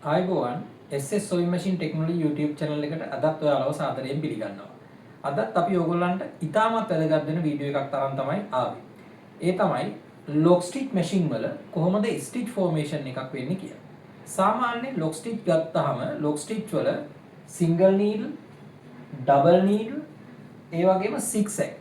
ආයුබෝවන් SS sewing machine technology YouTube channel එකට අදත් ඔයාලව සාදරයෙන් පිළිගන්නවා. අදත් අපි ඔයගොල්ලන්ට ඉතාමත් වැදගත් වෙන වීඩියෝ එකක් තරම් තමයි ආවේ. ඒ තමයි lock stitch machine වල කොහොමද stitch formation එකක් වෙන්නේ කියලා. සාමාන්‍යයෙන් lock stitch ගත්තාම lock stitch වල single needle, double needle, ඒ වගේම zigzag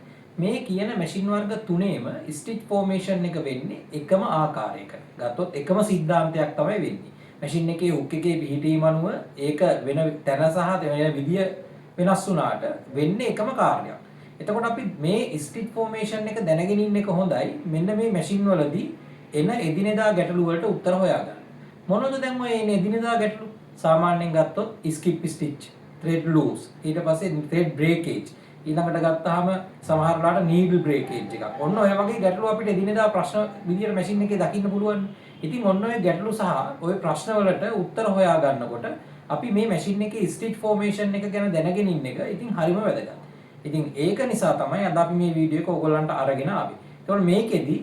මේ කියන මැෂින් වර්ග තුනේම ස්ටිච් ෆෝමේෂන් එක වෙන්නේ එකම ආකාරයකට. ගත්තොත් එකම සිද්ධාන්තයක් තමයි වෙන්නේ. මැෂින් එකේ හුක් එකේ පිහිටීම අනුව ඒක වෙන තැන සහ වෙන විදිය වෙනස් වුණාට වෙන්නේ එකම කාර්යයක්. එතකොට අපි මේ ස්ටිච් ෆෝමේෂන් එක දැනගෙන ඉන්න එක හොඳයි. මෙන්න මේ මැෂින් වලදී එන එදිනෙදා ගැටලු වලට උත්තර හොයාගන්න. මොනවද දැන් ඔය එන එදිනෙදා ගැටලු? සාමාන්‍යයෙන් ගත්තොත් skip stitch, thread loose, ඊට පස්සේ thread breakage, ඊළඟට ගත්තාම සමහර වෙලාවට needle breakage එකක්. ඔන්න ඔය වගේ ගැටලු අපිට එදිනෙදා ප්‍රශ්න විදියට මැෂින් එකේ දකින්න පුළුවන්. ඉතින් ඔන්න ඔය ගැටලු සහ ඔය ප්‍රශ්න වලට උත්තර හොයා ගන්නකොට අපි මේ මැෂින් එකේ ස්ටිච් ෆෝමේෂන් එක ගැන දැනගෙන ඉන්න එක ඉතින් හරිම වැදගත්. ඉතින් ඒක නිසා තමයි අද අපි මේ වීඩියෝ එක ඔයගොල්ලන්ට අරගෙන ආවේ. ඒතකොට මේකෙදි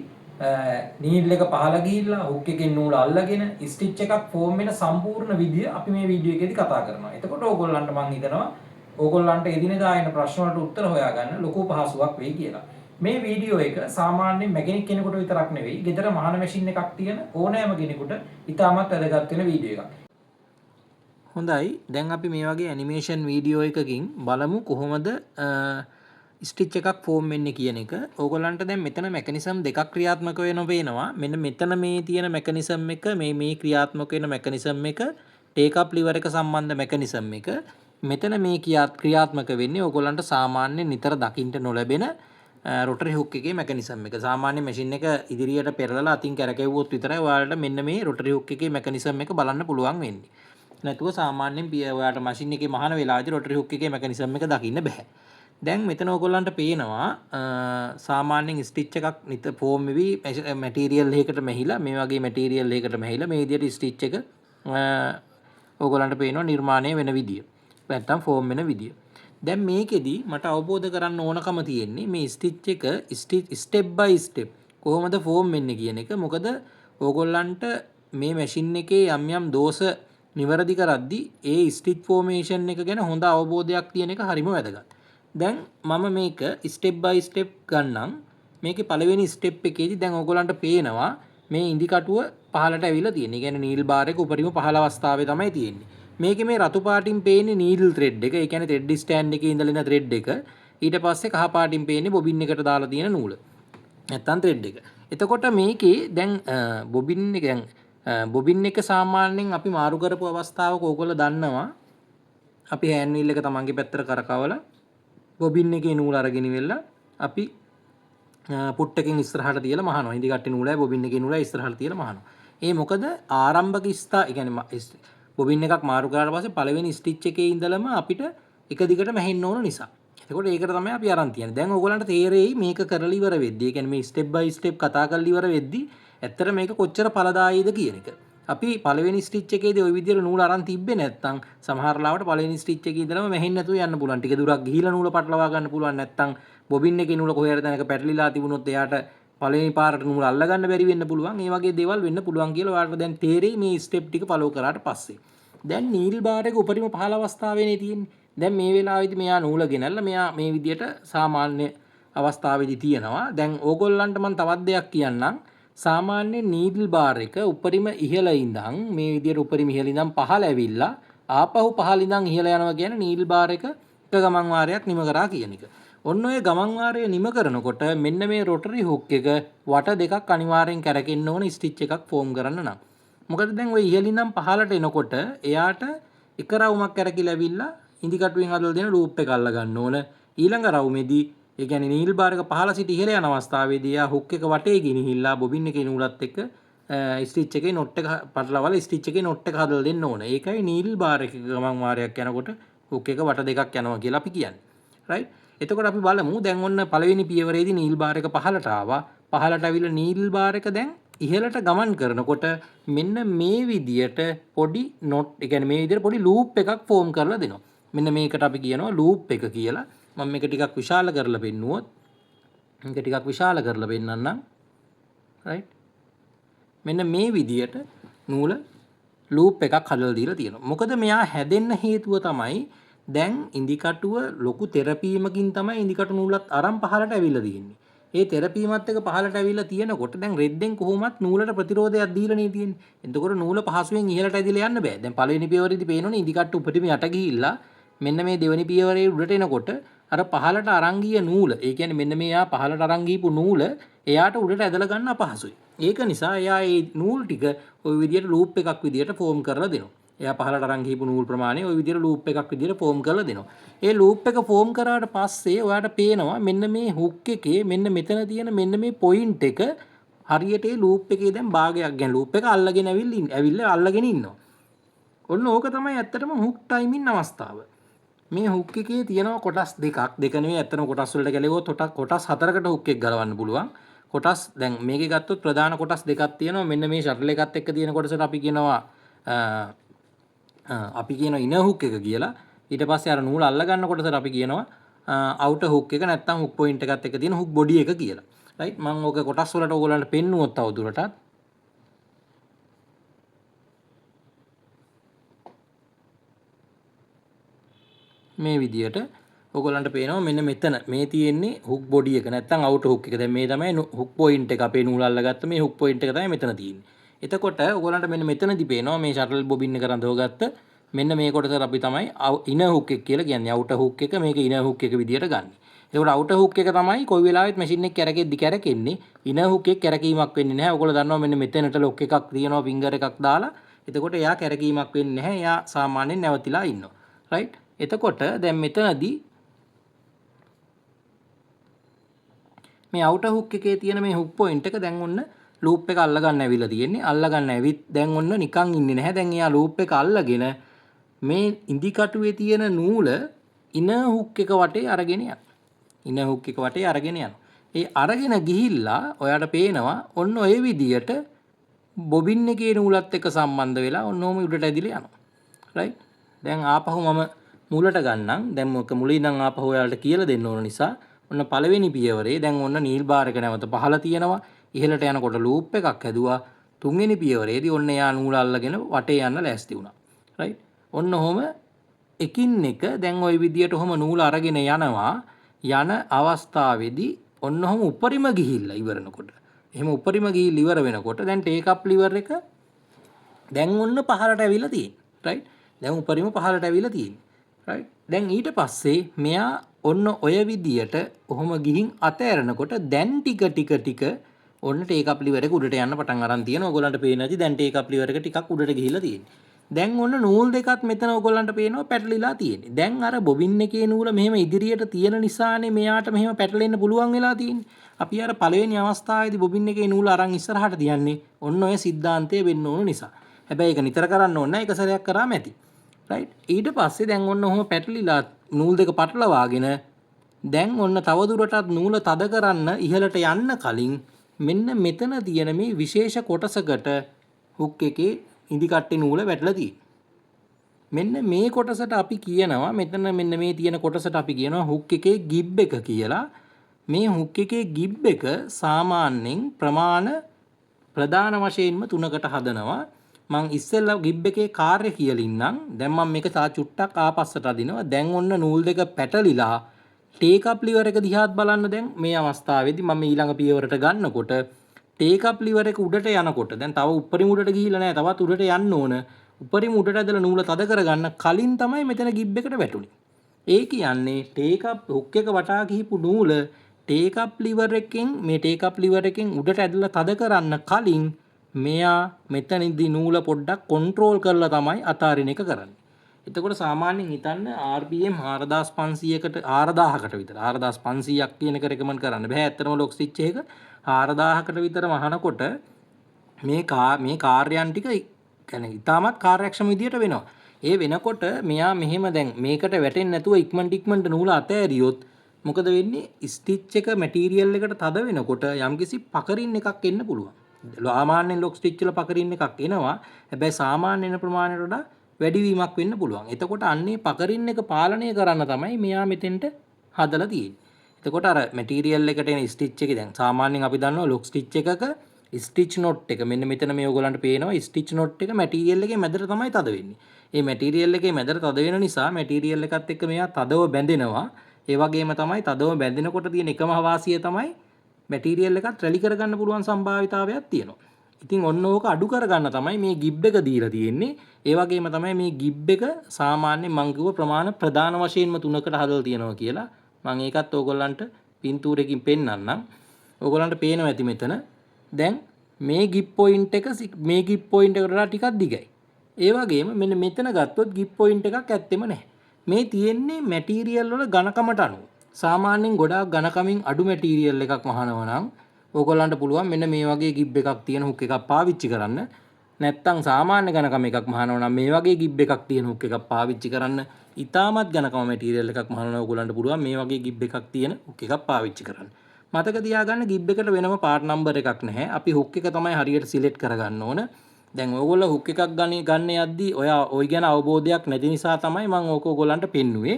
නීඩල් එක පහළ ගිහිල්ලා හුක් එකෙන් නූල අල්ලගෙන ස්ටිච් එකක් ෆෝම් වෙන සම්පූර්ණ විදිය අපි මේ වීඩියෝ එකේදී කතා කරනවා. එතකොට ඔයගොල්ලන්ට මම හිතනවා ඔයගොල්ලන්ට එදිනෙදා එන ප්‍රශ්න වලට උත්තර හොයාගන්න ලොකු පහසුවක් වෙයි කියලා. මේ වීඩියෝ එක සාමාන්‍යයෙන් මැකැනික් කෙනෙකුට විතරක් නෙවෙයි, ගෙදර මහන මැෂින් එකක් තියෙන ඕනෑම කෙනෙකුට ඉතාමත් වැදගත් වෙන වීඩියෝ එකක්. හොඳයි, දැන් අපි මේ වගේ ඇනිමේෂන් වීඩියෝ එකකින් බලමු කොහොමද ස්ටිච් එකක් ෆෝම් වෙන්නේ කියන එක. ඕගොල්ලන්ට දැන් මෙතන මෙකනිසම් දෙකක් ක්‍රියාත්මක වෙනවා. මෙන්න මෙතන මේ තියෙන මෙකනිසම් එක, මේ ක්‍රියාත්මක වෙන මෙකනිසම් එක, ටේක් අප් ලිවර් එක සම්බන්ධ මෙකනිසම් එක. මෙතන මේ ක්‍රියාත්මක වෙන්නේ ඕගොල්ලන්ට සාමාන්‍යයෙන් නිතර දකින්න නොලැබෙන රොටරි හුක් එකේ මෙකනිසම් එක. සාමාන්‍ය මැෂින් එක ඉදිරියට පෙරලලා අතින් කැරකෙව්වොත් විතරයි ඔයාලට මෙන්න මේ රොටරි හුක් එකේ මෙකනිසම් එක බලන්න පුළුවන් වෙන්නේ. නැතුව සාමාන්‍යයෙන් ඔයාලට මැෂින් එකේ මහන වෙලාවදී රොටරි හුක් එකේ මෙකනිසම් එක දකින්න බෑ. දැන් මෙතන ඕගොල්ලන්ට පේනවා සාමාන්‍යයෙන් ස්ටිච් එකක් නිත ෆෝම් වෙවි මැටීරියල් එකකට මෙහිලා මේ වගේ මැටීරියල් එකකට මෙහිලා මේ විදිහට ස්ටිච් එක ඕගොල්ලන්ට පේනවා නිර්මාණය වෙන විදිය. නැත්තම් ෆෝම් වෙන විදිය. දැන් මේකෙදි මට අවබෝධ කරන්න ඕනකම තියෙන්නේ මේ ස්ටිච් එක ස්ටෙප් බයි ස්ටෙප් කොහොමද ෆෝම් වෙන්නේ කියන එක. මොකද ඕගොල්ලන්ට මේ මැෂින් එකේ යම් යම් දෝෂ නිවැරදි කරද්දී ඒ ස්ටිච් ෆෝමේෂන් එක ගැන හොඳ අවබෝධයක් තියෙන එක හරිම වැදගත්. දැන් මම මේක ස්ටෙප් බයි ස්ටෙප් ගන්නම්. මේකේ පළවෙනි ස්ටෙප් එකේදී දැන් ඕගොල්ලන්ට පේනවා මේ ඉදි කටුව පහළට ඇවිල්ලා තියෙන්නේ. ඒ කියන්නේ නීල් බාර් එක උඩරිම පහළ අවස්ථාවේ තමයි තියෙන්නේ. මේකේ මේ රතු පාටින් පේන්නේ නීඩල් thread එක. ඒ කියන්නේ thread stand එකේ ඉඳලා එන thread එක. ඊට පස්සේ කහ පාටින් පේන්නේ බොබින් එකට දාලා තියෙන නූල. නැත්තම් thread එක. එතකොට මේකේ දැන් බොබින් එක සාමාන්‍යයෙන් අපි මාරු කරපු අවස්ථාවක ඕගොල්ලෝ දන්නවා. අපි හෑන්ඩ් වීල් එක තමන්ගේ පැත්තට කරකවලා බොබින් එකේ නූල අරගෙන ඉවෙලා අපි පුට් එකෙන් ඉස්සරහට තියලා මහනවා. ඉදි කට්ටේ නූලයි බොබින් එකේ නූලයි ඉස්සරහට තියලා මහනවා. ඒ මොකද ආරම්භක ඒ කියන්නේ බොබින් එකක් මාරු කරාට පස්සේ පළවෙනි ස්ටිච් එකේ ඉඳලම අපිට එක දිගට මැහෙන්න ඕන නිසා. එතකොට ඒකට තමයි අපි අරන් තියන්නේ. දැන් ඕගොල්ලන්ට තේරෙයි මේක කරලා ඉවර වෙද්දී. ඒ කියන්නේ මේ ස්ටෙප් බයි ස්ටෙප් කතා කරලා ඉවර වෙද්දී ඇත්තට මේක කොච්චර ඵලදායීද කියන එක. අපි පළවෙනි ස්ටිච් එකේදී ওই විදිහට නූල අරන් තිබ්බේ නැත්නම් සමහර ලාවට පළවෙනි ස්ටිච් එකේ ඉඳලම මැහෙන්න නැතුව යන්න පුළුවන්. ටික දුරක් ගිහිලා නූල පටලවා ගන්න පුළුවන්. නැත්නම් බොබින් එකේ නූල කොහේ හරි තැනක පැටලිලා තිබුණොත් එයාට පළවෙනි පාරට නූල අල්ලගන්න බැරි වෙන්න පුළුවන්. ඒ වගේ දේවල් වෙන්න පුළුවන් කියලා ඔයාලට දැන් තේරෙයි මේ ස්ටෙප් ටික ෆලෝ කරාට පස්සේ. දැන් නීල් බාර් එක උඩරිම පහළ අවස්ථාවේනේ තියෙන්නේ. දැන් මේ වෙලාවේදී මෙයා නූල ගෙනල්ලා මෙයා මේ විදියට සාමාන්‍ය අවස්ථාවේදී තියෙනවා. දැන් ඕගොල්ලන්ට මම තවත් දෙයක් කියන්නම්. සාමාන්‍ය නීඩල් බාර් එක උඩරිම ඉහළ ඉඳන් මේ විදියට උඩරිම ඉහළ ඉඳන් පහළ ඇවිල්ලා ආපහු පහළ ඉඳන් ඉහළ යනවා කියන්නේ නීඩල් බාර් එක ගමන් වාරයක් නිම කරා කියන එක. ඔන්න ඔය ගමන් වාරය නිම කරනකොට මෙන්න මේ රොටරි හුක් එක වට දෙකක් අනිවාර්යෙන් කැරකෙන්න ඕන ස්ටිච් එකක් ෆෝම් කරන්න නම්. මොකද දැන් ඔය ඉහළින් නම් පහළට එනකොට එයාට එක රවුමක් කැරකිලා ඇවිල්ලා ඉදි කටුවෙන් හදලා දෙන ලූප් එක අල්ල ගන්න ඕන. ඊළඟ රවුමේදී ඒ කියන්නේ නීල් බාර් එක පහළ සිට ඉහළ යන අවස්ථාවේදී එයා හුක් එක වටේ ගෙනහිල්ලා බොබින් එකේ නූලත් එක්ක ස්ටිච් එකේ නොට් එක පටලවලා ස්ටිච් එකේ නොට් එක හදලා දෙන්න ඕන. ඒකයි නීල් බාර් එකක ගමන් වාරයක් යනකොට හුක් එක වට දෙකක් යනවා කියලා අපි කියන්නේ. රයිට්? එතකොට අපි බලමු දැන් ඔන්න පළවෙනි පියවරේදී නීල් බාර් එක පහළට ආවා. පහළට අවිල නීල් බාර් එක දැන් ඉහළට ගමන් කරනකොට මෙන්න මේ විදියට පොඩි නොට් ඒ කියන්නේ මේ විදියට පොඩි ලූප් එකක් ෆෝම් කරලා දෙනවා. මෙන්න මේකට අපි කියනවා ලූප් එක කියලා. මම මේක ටිකක් විශාල කරලා පෙන්නුවොත් මේක ටිකක් විශාල කරලා පෙන්නන්නම්. රයිට්? මෙන්න මේ විදියට නූල ලූප් එකක් හදලා දීලා තියෙනවා. මොකද මෙයා හැදෙන්න හේතුව තමයි දැන් ඉදිකටුව ලොකු තෙරපීමකින් තමයි ඉදිකටු නූලත් අරන් පහලට ඇවිල්ලා තියෙන්නේ. ඒ තෙරපීමත් එක පහලට ඇවිල්ලා තියෙනකොට දැන් රෙද්දෙන් කොහොමත් නූලට ප්‍රතිරෝධයක් දීලා නේ තියෙන්නේ. එතකොට නූල පහසුවෙන් ඉහළට ඇදිලා යන්න බෑ. දැන් පළවෙනි පියවරේදී පේනෝනේ ඉදිකට්ටු උඩටම යට ගිහිල්ලා මෙන්න මේ දෙවෙනි පියවරේ උඩට එනකොට අර පහලට අරන් ගිය නූල, ඒ කියන්නේ මෙන්න මෙයා පහලට අරන් ගිහපු නූල එයාට උඩට ඇදලා ගන්න අපහසුයි. ඒක නිසා එයා ඒ නූල් ටික ওই විදියට ලූප් එකක් විදියට ෆෝම් කරලා දෙනවා. එයා පහලට අරන් ගිහපු නූල් ප්‍රමාණය ওই විදියට ලූප් එකක් විදියට ෆෝම් කරලා දෙනවා. ඒ ලූප් එක ෆෝම් කරාට පස්සේ ඔයාට පේනවා මෙන්න මේ හුක් එකේ මෙන්න මෙතන තියෙන මෙන්න මේ පොයින්ට් එක හරියට ඒ ලූප් එකේ දැන් භාගයක් ගැන ලූප් එක අල්ලගෙන ඇවිල්ලා අල්ලගෙන ඉන්නවා. ඔන්න ඕක තමයි ඇත්තටම හුක් ටයිමින් අවස්ථාව. මේ හුක් එකේ තියෙනවා කොටස් දෙකක්. දෙක නෙවෙයි ඇත්තටම කොටස් වලට ගැලෙවුවොත් කොටස් හතරකට හුක් එක ගලවන්න පුළුවන්. කොටස් දැන් මේකේ ගත්තොත් ප්‍රධාන කොටස් දෙකක් තියෙනවා. මෙන්න මේ ෂටල් එකත් එක්ක තියෙන කොටසට අපි කියනවා ඉනර් හුක් එක කියලා. ඊට පස්සේ අර නූල අල්ල ගන්න කොටසට අපි කියනවා අවුටර් හුක් එක නැත්නම් හුක් පොයින්ට් එකත් එක්ක තියෙන හුක් බොඩි එක කියලා. රයිට් මම ඕක කොටස් වලට ඕගොල්ලන්ට පෙන්නුවොත් තවදුරටත් මේ විදියට ඔයගොල්ලන්ට පේනවා මෙන්න මෙතන මේ තියෙන්නේ හුක් බොඩි එක නැත්නම් අවුටර් හුක් එක. දැන් මේ තමයි හුක් පොයින්ට් එක අපේ නූල අල්ලගත්ත මේ හුක් පොයින්ට් එක තමයි මෙතන තියෙන්නේ. එතකොට ඔයගොල්ලන්ට මෙන්න මෙතනදී පේනවා මේ ෂටල් බොබින් එක රඳවගත්ත මෙන්න මේ කොටසට අපි තමයි ඉනර් හුක් එක කියලා කියන්නේ. අවුටර් හුක් එක මේක ඉනර් හුක් එක විදියට ගන්න. එතකොට අවුටර් හුක් එක තමයි කොයි වෙලාවෙත් මැෂින් එක කැරකෙන්නේ. ඉනර් හුක් එක කැරකීමක් වෙන්නේ නැහැ. ඔයගොල්ලෝ දන්නවා මෙන්න මෙතනට ලොක් එකක් තියෙනවා ෆින්ගර් එකක් දාලා. එතකොට එයා කැරකීමක් වෙන්නේ නැහැ. එයා සාමාන්‍යයෙන් නැවතිලා ඉන්නවා. රයිට් එතකොට දැන් මෙතනදී මේ අවුටර් හුක් එකේ තියෙන මේ හුක් පොයින්ට් එක දැන් ඔන්න ලූප් එක අල්ල ගන්න ඇවිල්ලා තියෙන්නේ. අල්ල ගන්න ඇවිත් දැන් ඔන්න නිකන් ඉන්නේ නැහැ. දැන් එයා ලූප් එක අල්ලගෙන මේ ඉදිකටුවේ තියෙන නූල ඉනර් හුක් එක වටේ අරගෙන යනවා. ඉනර් හුක් එක වටේ අරගෙන යනවා. ඒ අරගෙන ගිහිල්ලා ඔයාට පේනවා ඔන්න ඔය විදියට බොබින් එකේ නූලත් එක්ක සම්බන්ධ වෙලා ඔන්න ඔහම උඩට ඇදිලා යනවා. රයිට් දැන් ආපහු මම මුලට ගන්නම්. දැන් මොක මුලින් ඉඳන් ආපහු ඔයාලට කියලා දෙන්න ඕන නිසා ඔන්න පළවෙනි පියවරේ දැන් ඔන්න නීල් බාර් එක නැවත පහළ තියෙනවා. ඉහළට යනකොට ලූප් එකක් හැදුවා. තුන්වෙනි පියවරේදී ඔන්න එයා නූල අල්ලගෙන වටේ යන්න ලෑස්ති වුණා. රයිට් ඔන්න ඔහම එකින් එක දැන් ওই විදියට ඔහම නූල අරගෙන යනවා. යන අවස්ථාවේදී ඔන්න ඔහම උඩරිම ගිහිල්ලා ඉවරනකොට එහෙම උඩරිම ගිහිල්ලා ඉවර වෙනකොට දැන් ටේක් අප් ලිවර් එක දැන් ඔන්න පහළට ඇවිල්ලා තියෙනවා. රයිට් දැන් උඩරිම පහළට ඇවිල්ලා තියෙනවා. රයිට් දැන් ඊට පස්සේ මෙයා ඔන්න ඔය විදියට ඔහොම ගිහින් අතෑරනකොට දැන් ටික ඔන්න ටේක් අප් ලිවර් එක උඩට යන්න පටන් අරන් තියෙනවා. ඔයගොල්ලන්ට පේන්නේ නැති දැන් ටේක් අප් ලිවර් එක ටිකක් උඩට ගිහිල්ලා තියෙන්නේ. දැන් ඔන්න නූල් දෙකත් මෙතන ඔයගොල්ලන්ට පේනවා පැටලිලා තියෙන්නේ. දැන් අර බොබින් එකේ නූල මෙහෙම ඉදිරියට තියෙන නිසානේ මෙයාට මෙහෙම පැටලෙන්න පුළුවන් වෙලා තියෙන්නේ. අපි අර පළවෙනි අවස්ථාවේදී බොබින් එකේ නූල අරන් ඉස්සරහට තියන්නේ ඔන්න ඔය સિદ્ધාන්තය වෙන්න ඕන නිසා. හැබැයි ඒක නිතර කරන්න ඕනේ නැහැ. එක සැරයක් කරාම ඇති. රයිට් ඊට පස්සේ දැන් ඔන්න ඔහොම පැටලිලා නූල් දෙක පටලවාගෙන දැන් ඔන්න තවදුරටත් නූල තද කරන්න ඉහළට යන්න කලින් මෙන්න මෙතන තියෙන මේ විශේෂ කොටසකට හුක් එකේ ඉදිකට්ටේ නූල වැටලා තියෙනවා. මෙන්න මේ කොටසට අපි කියනවා මෙතන මෙන්න මේ තියෙන කොටසට අපි කියනවා හුක් එකේ ගිබ් එක කියලා. මේ හුක් එකේ ගිබ් එක සාමාන්‍යයෙන් ප්‍රධාන වශයෙන්ම තුනකට හදනවා. මං ඉස්සෙල්ලා ගිබ් එකේ කාර්ය කියලා ඉන්නම්. දැන් මම මේක තා චුට්ටක් ආපස්සට අදිනවා. දැන් ඔන්න නූල් දෙක පැටලිලා ටේක් අප් ලිවර් එක දිහාත් බලන්න. දැන් මේ අවස්ථාවේදී මම ඊළඟ පියවරට ගන්නකොට ටේක් අප් ලිවර් එක උඩට යනකොට දැන් තව උඩරිම උඩට ගිහිල්ලා නැහැ. තවත් උඩට යන්න ඕන. උඩරිම උඩට ඇදලා නූල තද කරගන්න කලින් තමයි මෙතන ගිබ් එකට වැටුනේ. ඒ කියන්නේ ටේක් අප් හුක් එක වටා ගිහිපු නූල ටේක් අප් ලිවර් එකෙන් මේ ටේක් අප් ලිවර් එකෙන් උඩට ඇදලා තද කරන්න කලින් මෙයා මෙතනදී නූල පොඩ්ඩක් කන්ට්‍රෝල් කරලා තමයි අතාරින එක කරන්නේ. එතකොට සාමාන්‍යයෙන් හිතන්න RPM 4500කට 4000කට විතර 4500ක් කියන එක රෙකමන්ඩ් කරන්න බෑ. ඇත්තටම ලොක් ස්ටිච් එක 4000කට විතර මහනකොට මේ කාර්යයන් ටික කියන්නේ ඉතාමත් කාර්යක්ෂම විදියට වෙනවා. ඒ වෙනකොට මෙයා මෙහෙම දැන් මේකට වැටෙන්නේ නැතුව ඉක්මනට නූල අතෑරියොත් මොකද වෙන්නේ? ස්ටිච් එක මැටීරියල් එකට තද වෙනකොට යම්කිසි පකරින් එකක් එන්න පුළුවන්. සාමාන්‍යයෙන් ලොක් ස්ටිච් වල පකරින් එකක් එනවා. හැබැයි සාමාන්‍ය වෙන ප්‍රමාණයට වඩා වැඩිවීමක් වෙන්න පුළුවන්. එතකොට අන්නේ පකරින් එක පාලනය කරන්න තමයි මෙයා මෙතෙන්ට හදලා තියෙන්නේ. එතකොට අර මැටීරියල් එකට එන ස්ටිච් එකේ දැන් සාමාන්‍යයෙන් අපි දන්නවා ලොක් ස්ටිච් එකක ස්ටිච් නොට් එක මෙන්න මෙතන මේ ඔයගොල්ලන්ට පේනවා ස්ටිච් නොට් එක මැටීරියල් එකේ මැදට තමයි තද වෙන්නේ. මේ මැටීරියල් එකේ මැදට තද වෙන නිසා මැටීරියල් එකත් එක්ක මෙයා තදව බැඳෙනවා. ඒ වගේම තමයි තදව බැඳෙනකොට තියෙන එකම අවාසිය තමයි මැටීරියල් එකත් රැලි කරගන්න පුළුවන් සම්භාවිතාවයක් තියෙනවා. ඉතින් ඔන්න ඕක අඩු කරගන්න තමයි මේ ගිබ් එක දීලා තියෙන්නේ. ඒ වගේම තමයි මේ ගිබ් එක සාමාන්‍ය මං කිව්ව ප්‍රමාණ ප්‍රධාන වශයෙන්ම 3කට හදලා තියෙනවා කියලා. මම ඒකත් ඕගොල්ලන්ට පින්තූරකින් පෙන්නන්නම්. ඕගොල්ලන්ට පේනවා ඇති මෙතන. දැන් මේ ගිප් පොයින්ට් එක මේ ගිප් පොයින්ට් එකට වඩා ටිකක් දිගයි. ඒ වගේම මෙන්න මෙතන ගත්තොත් ගිප් පොයින්ට් එකක් ඇත්තෙම නැහැ. මේ තියෙන්නේ මැටීරියල් වල ඝනකමට අනුව. සාමාන්‍යයෙන් ගොඩාක් ඝනකමින් අඩු මැටීරියල් එකක් වහනවා නම් ඕගොල්ලන්ට පුළුවන් මෙන්න මේ වගේ ගිබ් එකක් තියෙන හුක් එකක් පාවිච්චි කරන්න. නැත්තම් සාමාන්‍ය ඝනකම එකක් මහනවා නම් මේ වගේ ගිබ් එකක් තියෙන හුක් එකක් පාවිච්චි කරන්න. ඉතාමත් ඝනකම මැටීරියල් එකක් මහනවා ඕගොල්ලන්ට පුළුවන් මේ වගේ ගිබ් එකක් තියෙන හුක් එකක් පාවිච්චි කරන්න. මතක තියාගන්න ගිබ් එකට වෙනම පාර්ට් නම්බර් එකක් නැහැ. අපි හුක් එක තමයි හරියට සිලෙක්ට් කරගන්න ඕන. දැන් ඔයගොල්ලෝ හුක් එකක් ගන්න යද්දි ඔය ගැන අවබෝධයක් නැති නිසා තමයි මම ඕක ඔයගොල්ලන්ට පෙන්නුවේ.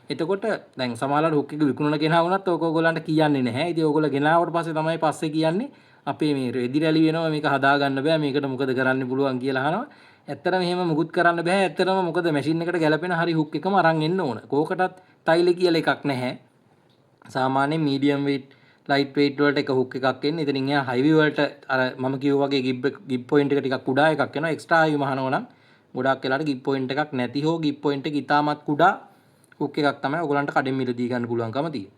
එතකොට දැන් සමහරවල් හුක් එක විකුණන කෙනා වුණත් ඕක ඔයගොල්ලන්ට කියන්නේ නැහැ. ඉතින් ඔයගොල්ලෝ ගෙනාවට පස්සේ තමයි පස්සේ කියන්නේ අපේ මේ රෙදි රැලි වෙනවා මේක හදා ගන්න බෑ මේකට මොකද කරන්න පුළුවන් කියලා අහනවා. ඇත්තටම එහෙම මුකුත් කරන්න බෑ. ඇත්තටම මොකද මැෂින් එකට ගැලපෙන හරි හුක් එකම අරන් එන්න ඕන. කෝකටත් ටයිල කියලා එකක් නැහැ. සාමාන්‍ය මීඩියම් වෙයිට් ලයිට් වෙයිට් වලට එක හුක් එකක් එන්නේ. ඉතින් එයා හයිවි වලට අර මම කිව්වා වගේ ගිබ් පොයින්ට් එක ටිකක් කුඩා එකක් එනවා. එක්ස්ට්‍රා හයිවි මහනවා නම් ගොඩාක් වෙලාවට ගිබ් පොයින්ට් එකක් නැති හෝ ගිබ් පොයින්ට් එක ඉතාමත් කුඩා හුක් එකක් තමයි ඔයගලන්ට කඩෙන් මිලදී ගන්න පුළුවන්කම තියෙන්නේ.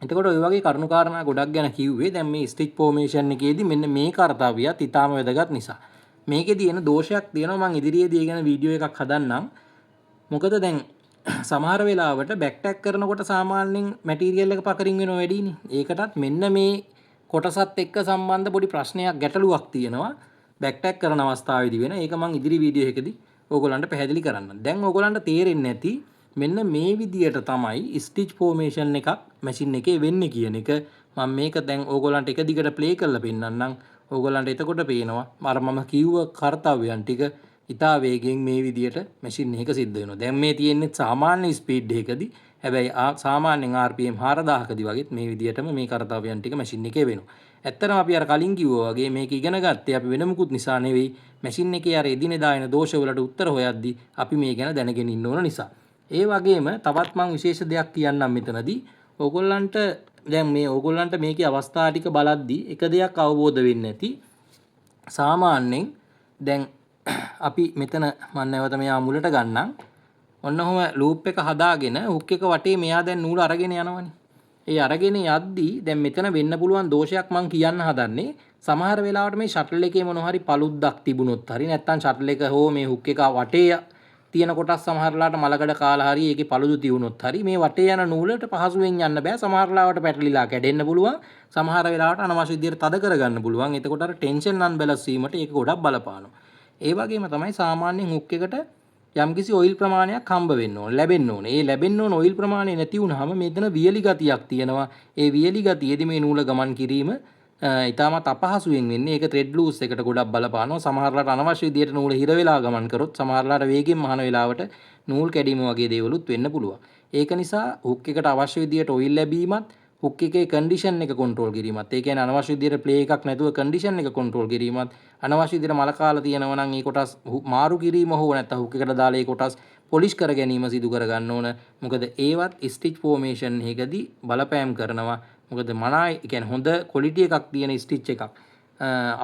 එතකොට ඔය වගේ කරුණු කාරණා ගොඩක් ගැන කිව්වේ. දැන් මේ ස්ටිච් ෆෝමේෂන් එකේදී මෙන්න මේ කාර්යයත් ඉතාම වැදගත් නිසා. මේකේ තියෙන දෝෂයක් තියෙනවා මම ඉදිරියේදී ඒ ගැන වීඩියෝ එකක් හදන්නම්. මොකද දැන් සමහර වෙලාවට බෑක් ටැග් කරනකොට සාමාන්‍යයෙන් මැටීරියල් එක පකරින් වෙනවා වැඩිනේ. ඒකටත් මෙන්න මේ කොටසත් එක්ක සම්බන්ධ පොඩි ප්‍රශ්නයක් ගැටලුවක් තියෙනවා. බෑක් ටැග් කරන අවස්ථාවේදී වෙන. ඒක මම ඉදිරි වීඩියෝ එකකදී ඕගොල්ලන්ට පැහැදිලි කරන්නම්. දැන් ඕගොල්ලන්ට තේරෙන්නේ නැති මෙන්න මේ විදියට තමයි ස්ටිච් ෆෝමේෂන් එකක් මැෂින් එකේ වෙන්නේ කියන එක. මම මේක දැන් ඕගොල්ලන්ට එක දිගට ප්ලේ කරලා පෙන්නන්නම්. ඕගොල්ලන්ට එතකොට පේනවා අර මම කිව්ව කාර්යයන් ටික ඉතා වේගෙන් මේ විදියට මැෂින් එක සිද්ධ වෙනවා. දැන් මේ තියෙන්නේ සාමාන්‍ය ස්පීඩ් එකකදී. හැබැයි සාමාන්‍යයෙන් RPM 4000කදී වගේත් මේ විදියටම මේ කාර්යයන් ටික මැෂින් එකේ වෙනවා. ඇත්තටම අපි අර කලින් කිව්වා වගේ මේක ඉගෙන ගත්තේ අපි වෙන මුකුත් නිසා නෙවෙයි. මැෂින් එකේ අර එදිනෙදා එන දෝෂවලට උත්තර හොයද්දී අපි මේ ගැන දැනගෙන ඉන්න ඕන නිසා. ඒ වගේම තවත් මම විශේෂ දෙයක් කියන්නම් මෙතනදී. ඕගොල්ලන්ට දැන් මේ ඕගොල්ලන්ට මේකේ අවස්ථා ටික බලද්දී එක දෙයක් අවබෝධ වෙන්නේ නැති. සාමාන්‍යයෙන් දැන් අපි මෙතන මම නැවත මෙයා මුලට ගන්නම්. ඔන්න ඔහම ලූප් එක හදාගෙන හුක් එක වටේ මෙයා දැන් නූල අරගෙන යනවනේ. ඒ අරගෙන යද්දී දැන් මෙතන වෙන්න පුළුවන් දෝෂයක් මම කියන්න හදන්නේ. සමහර වෙලාවට මේ ෂටල් එකේ මොන හරි පළුද්දක් තිබුණොත් හරි නැත්නම් ෂටල් එක හෝ මේ හුක් එක වටේ තියෙන කොටස් සමහර වෙලාවට මලකඩ කාලා හරි ඒකේ පළුදු තියුණොත් හරි මේ වටේ යන නූලට පහසුවෙන් යන්න බෑ. සමහර වෙලාවට පැටලිලා කැඩෙන්න පුළුවන්. සමහර වෙලාවට අනවශ්‍ය විදිහට තද කරගන්න පුළුවන්. එතකොට අර ටෙන්ෂන් අන්බැලන්ස් වීමට ඒක ගොඩක් බලපානවා. ඒ වගේම තමයි සාමාන්‍යයෙන් හුක් එකට යම්කිසි ඔයිල් ප්‍රමාණයක් හම්බ වෙන්න ඕන ලැබෙන්න ඕන. ඒ ලැබෙන්න ඕන ඔයිල් ප්‍රමාණය නැති වුනහම මෙතන වියලි ගතියක් තියෙනවා. ඒ වියලි ගතියේදී මේ නූල ගමන් කිරීම ඉතාමත් අපහසුයෙන් වෙන්නේ. ඒක ත්‍රෙඩ් ලූස් එකට ගොඩක් බලපානවා. සමහරලාට අනවශ්‍ය විදියට නූල හිර වෙලා ගමන් කරොත් සමහරලාට වේගෙන් මහන වෙලාවට නූල් කැඩීම වගේ දේවලුත් වෙන්න පුළුවන්. ඒක නිසා හුක් එකට අවශ්‍ය විදියට ඔයිල් ලැබීමත් හුක් එකේ කන්ඩිෂන් එක කන්ට්‍රෝල් කිරීමත් ඒ කියන්නේ අනවශ්‍ය විදියට ප්ලේ එකක් නැතුව කන්ඩිෂන් එක කන්ට්‍රෝල් කිරීමත් අනවශ්‍ය විදියට මල කාලා තියෙනවා නම් ඒ කොටස් මාරු කිරීම හෝ නැත්නම් හුක් එකට දාලා ඒ කොටස් පොලිෂ් කර ගැනීම සිදු කර ගන්න ඕන. මොකද ඒවත් ස්ටිච් ෆෝමේෂන් එකදී බලපෑම් කරනවා. මොකද මනායි කියන්නේ හොඳ ක්වොලිටි එකක් තියෙන ස්ටිච් එකක්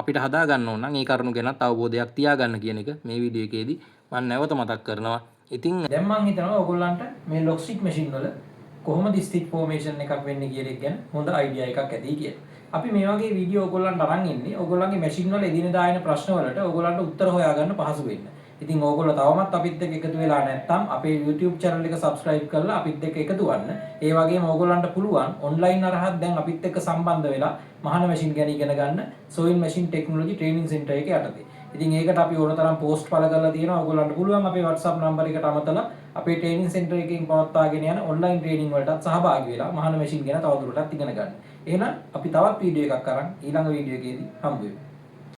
අපිට හදා ගන්න ඕන නම් ඒ කරුණු ගැනත් අවබෝධයක් තියාගන්න කියන එක මේ වීඩියෝ එකේදී මම නැවත මතක් කරනවා. ඉතින් දැන් මම හිතනවා ඔයගොල්ලන්ට මේ ලොක් ස්ටිච් මැෂින් වල කොහොමද ස්ටිච් ෆෝමේෂන් එකක් වෙන්නේ කියන එක ගැන හොඳ අයිඩියා එකක් ඇති කියලා. අපි මේ වගේ වීඩියෝ ඔයගොල්ලන්ට අරන් ඉන්නේ ඔයගොල්ලන්ගේ මැෂින් වල එදිනෙදා එන ප්‍රශ්න වලට ඔයගොල්ලන්ට උත්තර හොයාගන්න පහසු වෙන්න. ඉතින් ඕගොල්ලෝ තවමත් අපිත් එක්ක එකතු වෙලා නැත්නම් අපේ YouTube channel එක subscribe කරලා අපිත් එක්ක එකතු වෙන්න. ඒ වගේම ඕගොල්ලන්ට පුළුවන් online අරහත් දැන් අපිත් එක්ක සම්බන්ධ වෙලා මහන මැෂින් ගැන ඉගෙන ගන්න sewing machine technology training center එකේ යටතේ. ඉතින් ඒකට අපි ඕනතරම් post පළ කරලා තියෙනවා. ඕගොල්ලන්ට පුළුවන් අපේ WhatsApp number එකට අමතලා අපේ training center එකකින් පවත්වාගෙන යන online training වලටත් සහභාගී වෙලා මහන මැෂින් ගැන තවදුරටත් ඉගෙන ගන්න. එහෙනම් අපි තවත් වීඩියෝ එකක් අරන් ඊළඟ වීඩියෝ එකේදී හම්බ වෙමු.